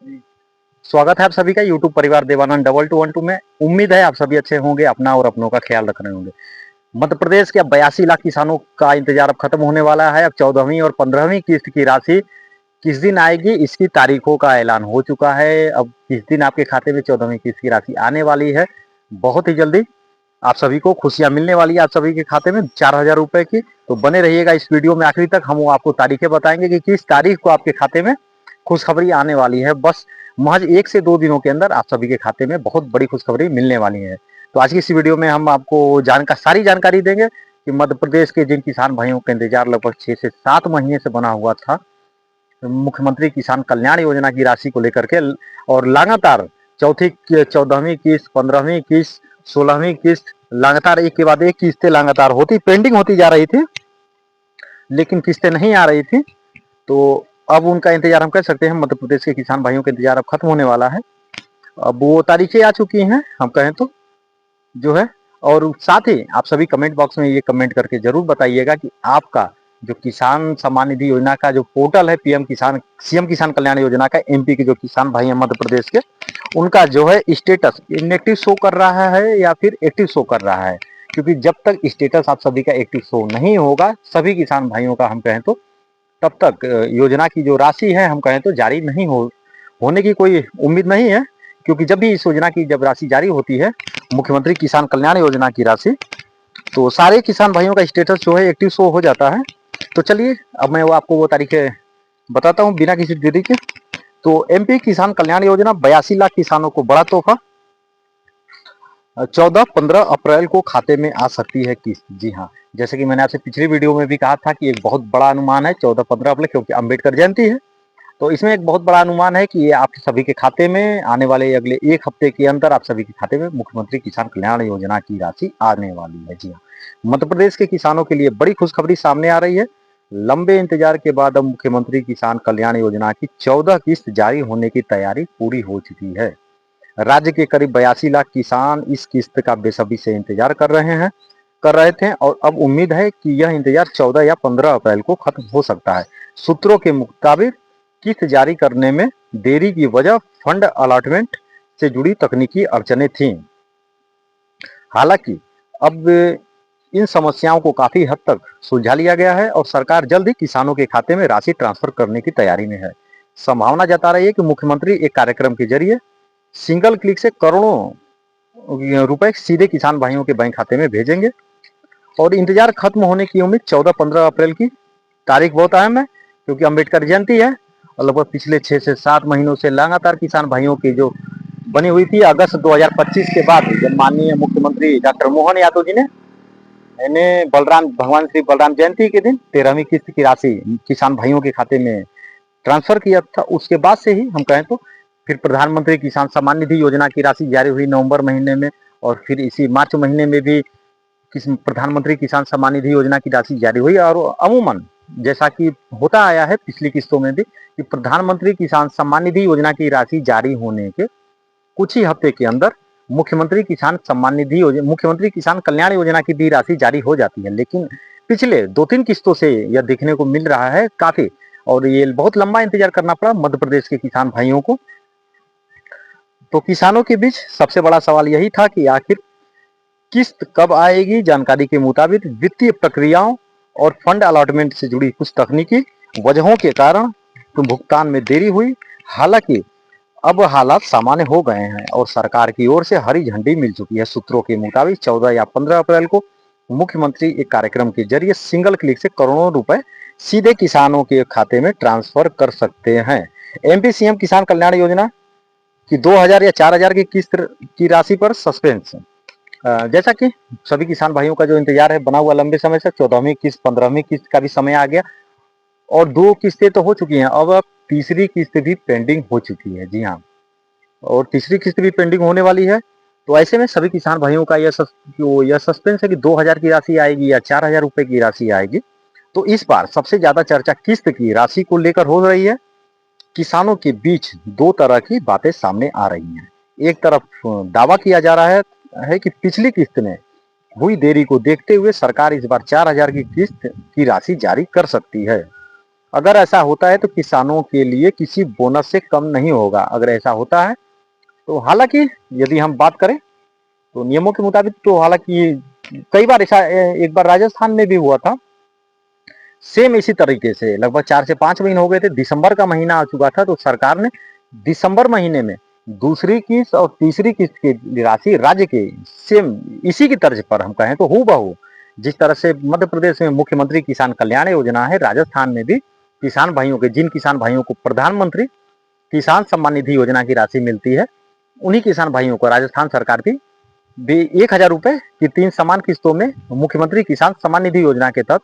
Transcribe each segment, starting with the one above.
स्वागत है आप सभी का यूट्यूब परिवार देवानंद 2212 में। उम्मीद है आप सभी अच्छे होंगे, अपना और अपनों का ख्याल रख रहे होंगे। मध्य प्रदेश के अब 82 लाख किसानों का इंतजार अब खत्म होने वाला है। अब 14वीं और 15वीं किस्त की राशि किस दिन आएगी, इसकी तारीखों का ऐलान हो चुका है। अब किस दिन आपके खाते में 14वीं किस्त की राशि आने वाली है, बहुत ही जल्दी आप सभी को खुशियां मिलने वाली है। आप सभी के खाते में 4000 रुपए की। तो बने रहिएगा इस वीडियो में आखिरी तक। हम आपको तारीखें बताएंगे कि किस तारीख को आपके खाते में खुशखबरी आने वाली है। बस महज 1 से 2 दिनों के अंदर आप सभी के खाते में बहुत बड़ी खुशखबरी मिलने वाली है। तो आज की इस वीडियो में हम आपको सारी जानकारी देंगे कि मध्य प्रदेश के जिन किसान भाइयों का इंतजार लगभग 6 से 7 महीने से बना हुआ था, मुख्यमंत्री किसान कल्याण योजना की राशि को लेकर के, और लगातार 14वीं किस्त, 15वीं किस्त, 16वीं किस्त, लगातार एक के बाद एक किस्तें लगातार पेंडिंग होती जा रही थी, लेकिन किस्तें नहीं आ रही थी। तो अब उनका इंतजार हम कर सकते हैं। मध्य प्रदेश के किसान भाइयों का इंतजार अब खत्म होने वाला है। अब वो तारीखें आ चुकी हैं, हम कहें तो जो है। और साथ ही आप सभी कमेंट बॉक्स में ये कमेंट करके जरूर बताइएगा कि आपका जो किसान सम्मान निधि योजना का जो पोर्टल है, सीएम किसान कल्याण योजना का, एमपी के जो किसान भाई हैं मध्य प्रदेश के, उनका जो है स्टेटस इनएक्टिव शो कर रहा है या फिर एक्टिव शो कर रहा है। क्योंकि जब तक स्टेटस आप सभी का एक्टिव शो नहीं होगा, सभी किसान भाइयों का, हम कहें तो तब तक योजना की जो राशि है, हम कहें तो जारी नहीं होने की कोई उम्मीद नहीं है। क्योंकि जब भी इस योजना की जब राशि जारी होती है, मुख्यमंत्री किसान कल्याण योजना की राशि, तो सारे किसान भाइयों का स्टेटस जो है एक्टिव शो हो जाता है। तो चलिए अब मैं आपको वो तारीखें बताता हूँ बिना किसी देरी के। तो एमपी किसान कल्याण योजना 82 लाख किसानों को बड़ा तोहफा। 14-15 अप्रैल को खाते में आ सकती है किस्त। जी हाँ, जैसे कि मैंने आपसे पिछली वीडियो में भी कहा था कि एक बहुत बड़ा अनुमान है 14-15 अप्रैल, क्योंकि अम्बेडकर जयंती है। तो इसमें एक बहुत बड़ा अनुमान है कि ये आप सभी के खाते में आने वाले अगले 1 हफ्ते के अंदर आप सभी के खाते में मुख्यमंत्री किसान कल्याण योजना की राशि आने वाली है। जी हाँ, मध्य प्रदेश के किसानों के लिए बड़ी खुशखबरी सामने आ रही है। लंबे इंतजार के बाद अब मुख्यमंत्री किसान कल्याण योजना की 14 किस्त जारी होने की तैयारी पूरी हो चुकी है। राज्य के करीब 82 लाख किसान इस किस्त का बेसब्री से इंतजार कर रहे थे, और अब उम्मीद है कि यह इंतजार 14 या 15 अप्रैल को खत्म हो सकता है। सूत्रों के मुताबिक किस्त जारी करने में देरी की वजह फंड अलॉटमेंट से जुड़ी तकनीकी अड़चनें थीं। हालांकि अब इन समस्याओं को काफी हद तक सुलझा लिया गया है और सरकार जल्द ही किसानों के खाते में राशि ट्रांसफर करने की तैयारी में है। संभावना जता रही है कि मुख्यमंत्री एक कार्यक्रम के जरिए सिंगल क्लिक से करोड़ों रुपए सीधे किसान भाइयों के बैंक खाते में भेजेंगे। और इंतजार खत्म होने की उम्मीद 14-15 अप्रैल की तारीख बहुत अहम है, क्योंकि अम्बेडकर जयंती है। और लगभग पिछले 6 से 7 महीनों से लगातार किसान भाइयों की जो बनी हुई थी, अगस्त 2025 के बाद जब माननीय मुख्यमंत्री डॉक्टर मोहन यादव जी ने भगवान श्री बलराम जयंती के दिन 13वीं किस्त की राशि किसान भाइयों के खाते में ट्रांसफर किया था, उसके बाद से ही हम कहें तो फिर प्रधानमंत्री किसान सम्मान निधि योजना की राशि जारी हुई नवंबर महीने में, और फिर इसी मार्च महीने में भी प्रधानमंत्री किसान सम्मान निधि योजना की राशि जारी हुई। और अमूमन जैसा कि होता आया है पिछली किस्तों में भी, कि प्रधानमंत्री किसान सम्मान निधि योजना की राशि जारी होने के कुछ ही हफ्ते के अंदर मुख्यमंत्री किसान कल्याण योजना की भी राशि जारी हो जाती है। लेकिन पिछले 2-3 किस्तों से यह देखने को मिल रहा है काफी, और ये बहुत लंबा इंतजार करना पड़ा मध्य प्रदेश के किसान भाइयों को। तो किसानों के बीच सबसे बड़ा सवाल यही था कि आखिर किस्त कब आएगी। जानकारी के मुताबिक वित्तीय प्रक्रियाओं और फंड अलॉटमेंट से जुड़ी कुछ तकनीकी वजहों के कारण भुगतान में देरी हुई। हालांकि अब हालात सामान्य हो गए हैं और सरकार की ओर से हरी झंडी मिल चुकी है। सूत्रों के मुताबिक 14 या 15 अप्रैल को मुख्यमंत्री एक कार्यक्रम के जरिए सिंगल क्लिक से करोड़ों रुपए सीधे किसानों के खाते में ट्रांसफर कर सकते हैं। एमपी सीएम किसान कल्याण योजना की 2000 या 4000 की किस्त की राशि पर सस्पेंस। जैसा कि सभी किसान भाइयों का जो इंतजार है बना हुआ लंबे समय से, 14वीं किस्त, 15वीं किस्त का भी समय आ गया, और 2 किस्तें तो हो चुकी हैं, अब तीसरी किस्त भी पेंडिंग हो चुकी है। जी हाँ, और तीसरी किस्त भी पेंडिंग होने वाली है। तो ऐसे में सभी किसान भाइयों का यह सस्पेंस है कि 2000 की राशि आएगी या 4000 रुपए की राशि आएगी। तो इस बार सबसे ज्यादा चर्चा किस्त की राशि को लेकर हो रही है। किसानों के बीच 2 तरह की बातें सामने आ रही हैं। एक तरफ दावा किया जा रहा है कि पिछली किस्त में हुई देरी को देखते हुए सरकार इस बार 4000 की किस्त की राशि जारी कर सकती है। अगर ऐसा होता है तो किसानों के लिए किसी बोनस से कम नहीं होगा। अगर ऐसा होता है तो हालांकि यदि हम बात करें तो नियमों के मुताबिक तो हालांकि कई बार ऐसा एक बार राजस्थान में भी हुआ था सेम इसी तरीके से। लगभग 4 से 5 महीने हो गए थे, दिसंबर का महीना आ चुका था, तो सरकार ने दिसंबर महीने में दूसरी किस्त और तीसरी किस्त की राशि राज्य के सेम इसी की तर्ज पर हम कहें तो हूबहू जिस तरह से मध्य प्रदेश में मुख्यमंत्री किसान कल्याण योजना है, राजस्थान में भी किसान भाइयों के जिन किसान भाइयों को प्रधानमंत्री किसान सम्मान निधि योजना की राशि मिलती है, उन्हीं किसान भाइयों को राजस्थान सरकार भी 1,000 रुपए की 3 समान किस्तों में मुख्यमंत्री किसान सम्मान निधि योजना के तहत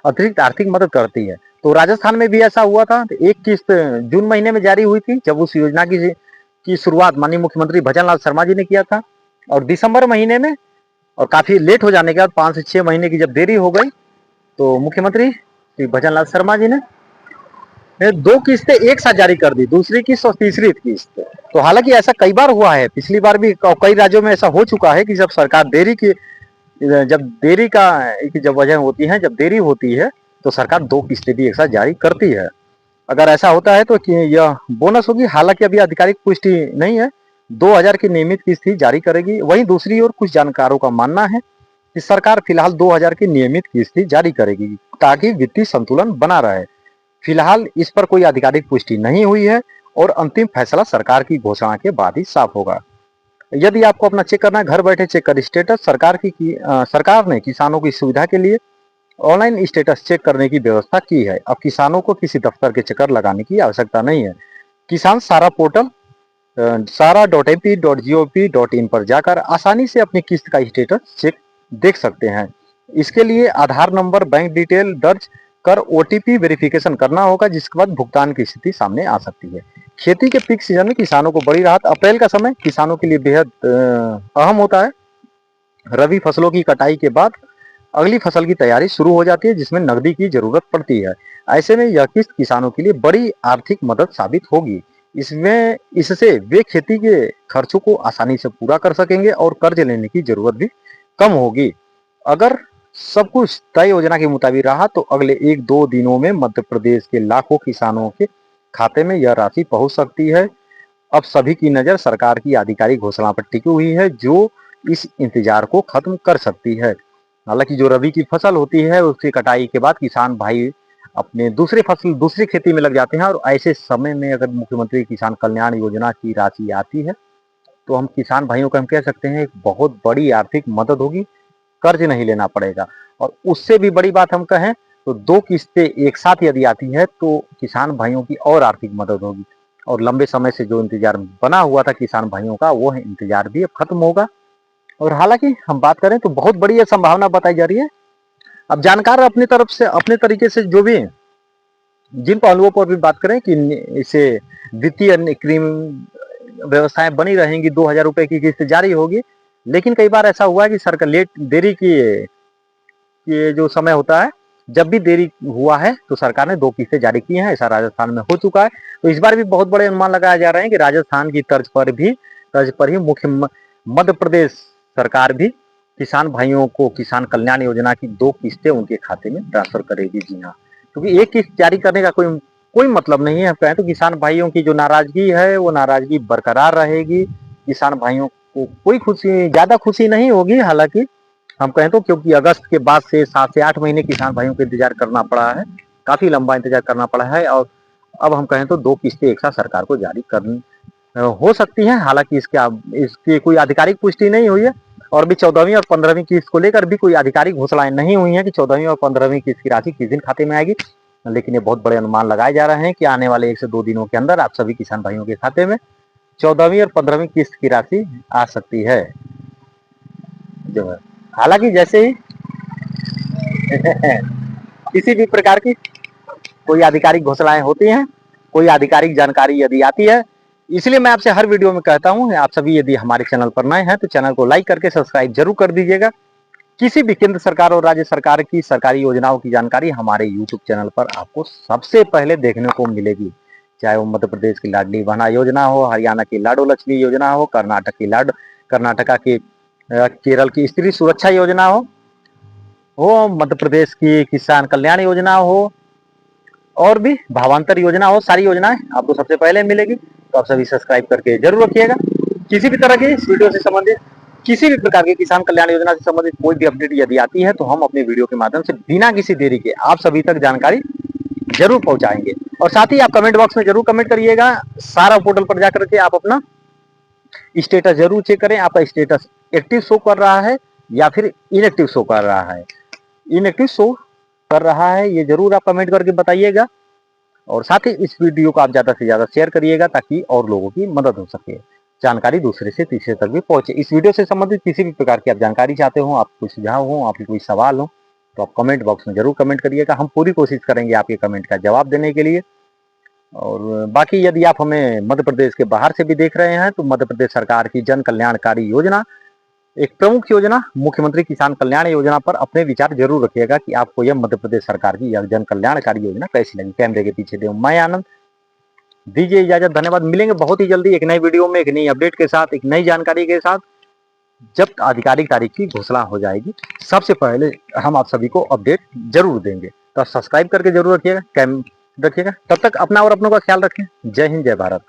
अतिरिक्त आर्थिक मदद करती है। तो राजस्थान में भी ऐसा हुआ था। एक किस्त जून महीने में जारी हुई थी जब उस योजना की शुरुआत माननीय मुख्यमंत्री भजनलाल शर्मा जी ने किया था, और दिसंबर महीने में और काफी लेट हो जाने के बाद 5 से 6 महीने की जब देरी हो गई तो मुख्यमंत्री श्री भजनलाल शर्मा जी ने 2 किस्तें एक साथ जारी कर दी, दूसरी किस्त और तीसरी किस्त। तो हालांकि ऐसा कई बार हुआ है, पिछली बार भी कई राज्यों में ऐसा हो चुका है कि जब सरकार देरी का जब वजह होती है, जब देरी होती है तो सरकार 2 किस्तें भी एक साथ जारी करती है। अगर ऐसा होता है तो यह बोनस होगी। हालांकि अभी आधिकारिक पुष्टि नहीं है, 2,000 की नियमित किस्त ही जारी करेगी। वहीं दूसरी ओर कुछ जानकारों का मानना है कि सरकार फिलहाल 2,000 की नियमित किस्त ही जारी करेगी ताकि वित्तीय संतुलन बना रहे। फिलहाल इस पर कोई आधिकारिक पुष्टि नहीं हुई है और अंतिम फैसला सरकार की घोषणा के बाद ही साफ होगा। यदि आपको अपना चेक करना है, घर बैठे चेक कर स्टेटस सरकार ने किसानों की सुविधा के लिए ऑनलाइन स्टेटस चेक करने की व्यवस्था की है। अब किसानों को किसी दफ्तर के चक्कर लगाने की आवश्यकता नहीं है। किसान सारा पोर्टल sara.mp.gov.in पर जाकर आसानी से अपनी किस्त का स्टेटस चेक देख सकते हैं। इसके लिए आधार नंबर, बैंक डिटेल दर्ज कर ओटीपी वेरिफिकेशन करना होगा, जिसके बाद भुगतान की स्थिति सामने आ सकती है। खेती के पीक सीजन में किसानों को बड़ी राहत। अप्रैल का समय किसानों के लिए बेहद अहम होता है। रबी फसलों की कटाई के बाद अगली फसल की तैयारी शुरू हो जाती है जिसमें नकदी की जरूरत पड़ती है। ऐसे में यह किस्त किसानों के लिए बड़ी आर्थिक मदद साबित होगी। इससे वे खेती के खर्चों को आसानी से पूरा कर सकेंगे और कर्ज लेने की जरूरत भी कम होगी। अगर सब कुछ तय योजना के मुताबिक रहा तो अगले 1-2 दिनों में मध्य प्रदेश के लाखों किसानों के खाते में यह राशि पहुंच सकती है। अब सभी की नजर सरकार की आधिकारिक घोषणा पर टिकी हुई है जो इस इंतजार को खत्म कर सकती है। हालांकि जो रबी की फसल होती है उसकी कटाई के बाद किसान भाई अपने दूसरी खेती में लग जाते हैं, और ऐसे समय में अगर मुख्यमंत्री किसान कल्याण योजना की राशि आती है तो हम किसान भाइयों को हम कह सकते हैं एक बहुत बड़ी आर्थिक मदद होगी। कर्ज नहीं लेना पड़ेगा, और उससे भी बड़ी बात हम कहें तो 2 किस्तें एक साथ यदि आती है तो किसान भाइयों की और आर्थिक मदद होगी, और लंबे समय से जो इंतजार बना हुआ था किसान भाइयों का वो इंतजार भी अब खत्म होगा। और हालांकि हम बात करें तो बहुत बड़ी ये संभावना बताई जा रही है। अब जानकार अपनी तरफ से अपने तरीके से जो भी जिन पहलुओं पर भी बात करें कि इसे वित्तीय क्रीम व्यवस्थाएं बनी रहेंगी, 2,000 रुपए की किस्त जारी होगी। लेकिन कई बार ऐसा हुआ है कि सरकार देरी की ये जो समय होता है, जब भी देरी हुआ है तो सरकार ने 2 किस्तें जारी की हैं। ऐसा राजस्थान में हो चुका है। तो इस बार भी बहुत बड़े अनुमान लगाए जा रहे हैं कि राजस्थान की तर्ज पर ही मध्य प्रदेश सरकार भी किसान भाइयों को किसान कल्याण योजना की 2 किस्तें उनके खाते में ट्रांसफर करेगी। जी हाँ, क्योंकि एक किस्त जारी करने का कोई मतलब नहीं है। हम कहें तो किसान भाइयों की जो नाराजगी है वो नाराजगी बरकरार रहेगी। किसान भाइयों को कोई ज्यादा खुशी नहीं होगी। हालांकि हम कहें तो क्योंकि अगस्त के बाद से 7 से 8 महीने किसान भाइयों को इंतजार करना पड़ा है, काफी लंबा इंतजार करना पड़ा है, और अब हम कहें तो 2 किस्तें एक साथ सरकार को जारी करनी हो सकती हैं। हालांकि इसकी कोई आधिकारिक पुष्टि नहीं हुई है, और भी 14वीं और 15वीं किस्त को लेकर भी कोई आधिकारिक घोषणाएं नहीं हुई हैं कि 14वीं और 15वीं किस्त की राशि किस दिन खाते में आएगी। लेकिन ये बहुत बड़े अनुमान लगाए जा रहे हैं कि आने वाले 1 से 2 दिनों के अंदर आप सभी किसान भाइयों के खाते में 14वीं और 15वीं किस्त की राशि आ सकती है जो है। हालांकि जैसे ही किसी भी प्रकार की कोई आधिकारिक घोषणाएं होती हैं, कोई आधिकारिक जानकारी यदि आती है, इसलिए मैं आपसे हर वीडियो में कहता हूं आप सभी यदि हमारे चैनल पर नए हैं तो चैनल को लाइक करके सब्सक्राइब जरूर कर दीजिएगा। किसी भी केंद्र सरकार और राज्य सरकार की सरकारी योजनाओं की जानकारी हमारे यूट्यूब चैनल पर आपको सबसे पहले देखने को मिलेगी। चाहे वो मध्य प्रदेश की लाडली बहना योजना हो, हरियाणा की लाडो लक्ष्मी योजना हो, कर्नाटका की केरल की स्त्री सुरक्षा योजना हो, मध्य प्रदेश की किसान कल्याण योजना हो, और भी भावांतर योजना और सारी योजनाएं आपको सबसे पहले मिलेगी, तो आप सभी सब्सक्राइब करके जरूर रखिएगा। किसी भी तरह की इस वीडियो से संबंधित किसी भी प्रकार की किसान कल्याण योजना से संबंधित कोई भी अपडेट यदि आती है तो हम अपने वीडियो के माध्यम से बिना किसी देरी के आप सभी तक जानकारी जरूर पहुंचाएंगे। और साथ ही आप कमेंट बॉक्स में जरूर कमेंट करिएगा। सारा पोर्टल पर जाकर के आप अपना स्टेटस जरूर चेक करें, आपका स्टेटस एक्टिव शो कर रहा है या फिर इनएक्टिव शो कर रहा है। इनएक्टिव शो कर रहा है ये जरूर आप कमेंट करके बताइएगा। और साथ ही इस वीडियो को आप ज्यादा से ज्यादा शेयर करिएगा ताकि और लोगों की मदद हो सके, जानकारी दूसरे से तीसरे तक भी पहुंचे। इस वीडियो से संबंधित किसी भी प्रकार की आप जानकारी चाहते हो, आप कोई सुझाव हो, आपके कोई सवाल हो, तो आप कमेंट बॉक्स में जरूर कमेंट करिएगा। हम पूरी कोशिश करेंगे आपके कमेंट का जवाब देने के लिए। और बाकी यदि आप हमें मध्य प्रदेश के बाहर से भी देख रहे हैं तो मध्य प्रदेश सरकार की जन कल्याणकारी योजना, एक प्रमुख योजना मुख्यमंत्री किसान कल्याण योजना पर अपने विचार जरूर रखिएगा कि आपको यह मध्य प्रदेश सरकार की यह जन कल्याणकारी योजना कैसी लगी। कैमरे के पीछे देव मैं आनंद, दीजिए इजाजत, धन्यवाद। मिलेंगे बहुत ही जल्दी एक नई वीडियो में, एक नई अपडेट के साथ, एक नई जानकारी के साथ। जब आधिकारिक तारीख की घोषणा हो जाएगी सबसे पहले हम आप सभी को अपडेट जरूर देंगे। तो सब्सक्राइब करके जरूर रखिएगा, रखिएगा। तब तक अपना और अपनों का ख्याल रखें। जय हिंद, जय भारत।